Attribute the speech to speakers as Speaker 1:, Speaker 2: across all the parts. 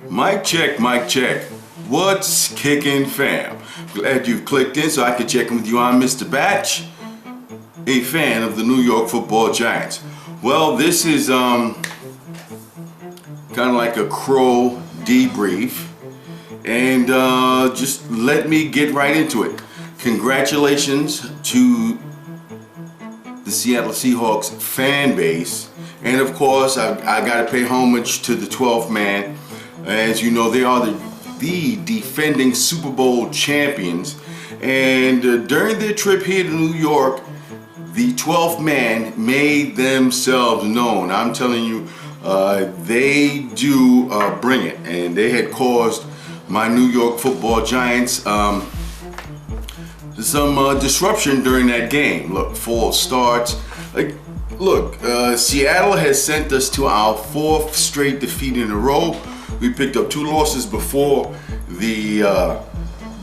Speaker 1: Mic check, mic check. What's kicking, fam? Glad you've clicked in so I can check in with you. I'm Mr. Batch, a fan of the New York Football Giants. Well, this is kind of like a crow debrief, and just let me get right into it. Congratulations to the Seattle Seahawks fan base, and of course I got to pay homage to the 12th man. As you know, they are the defending Super Bowl champions, and during their trip here to New York, the 12th man made themselves known. I'm telling you, they do bring it, and they had caused my New York Football Giants some disruption during that game. Look, false starts. Seattle has sent us to our 4th straight defeat in a row. We picked up 2 losses before the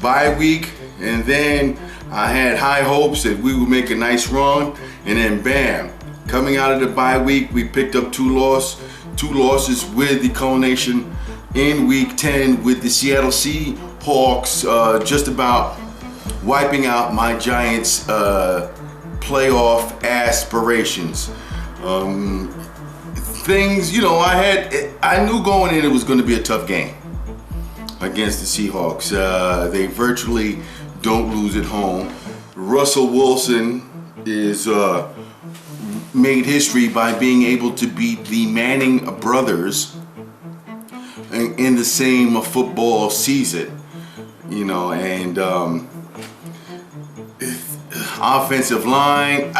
Speaker 1: bye week, and then I had high hopes that we would make a nice run, and then bam, coming out of the bye week, we picked up 2 losses with the culmination in week 10 with the Seattle Seahawks just about wiping out my Giants playoff aspirations. Things, you know, I knew going in it was going to be a tough game against the Seahawks. They virtually don't lose at home. Russell Wilson is made history by being able to beat the Manning brothers in the same football season, you know, and offensive line,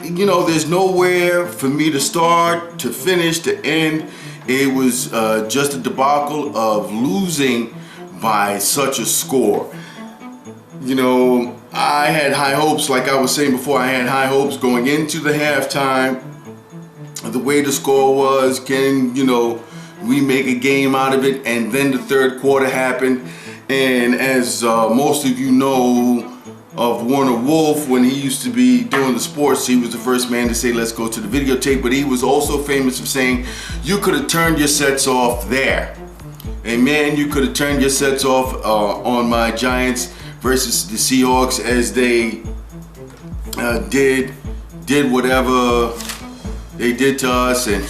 Speaker 1: you know, there's nowhere for me to start, to finish, to end. It was just a debacle of losing by such a score. You know, I had high hopes, like I was saying before, I had high hopes going into the halftime. The way the score was, can, you know, we make a game out of it? And then the third quarter happened. And as most of you know of Warner Wolf, when he used to be doing the sports, he was the first man to say, let's go to the videotape. But he was also famous for saying, you could have turned your sets off there. And man, you could have turned your sets off on my Giants versus the Seahawks, as they did whatever they did to us. And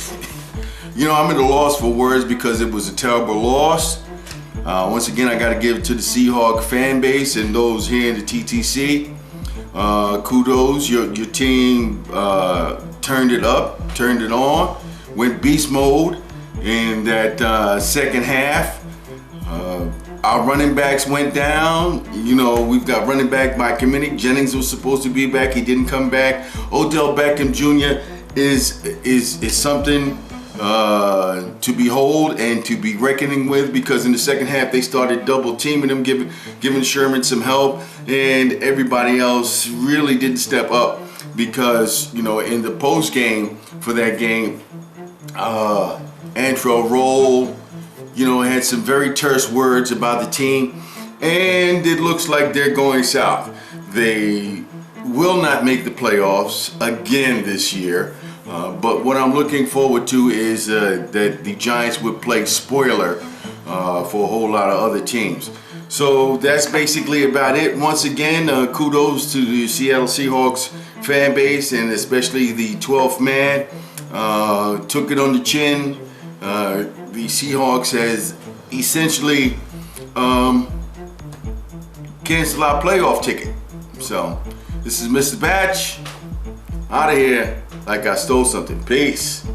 Speaker 1: you know, I'm at a loss for words because it was a terrible loss. Once again, I got to give it to the Seahawk fan base and those here in the TTC. Kudos, your team turned it up, turned it on, went beast mode in that second half. Our running backs went down. You know, we've got running back by committee. Jennings was supposed to be back. He didn't come back. Odell Beckham Jr. is something to behold and to be reckoning with, because in the second half they started double teaming him, giving Sherman some help, and everybody else really didn't step up, because, you know, in the post game for that game, Antrell Roll, you know, had some very terse words about the team, and it looks like they're going south. They will not make the playoffs again this year. But what I'm looking forward to is that the Giants would play spoiler for a whole lot of other teams. So that's basically about it. Once again, kudos to the Seattle Seahawks fan base, and especially the 12th man. Took it on the chin. The Seahawks has essentially canceled our playoff ticket. So this is Mr. Batch, out of here like I stole something. Peace.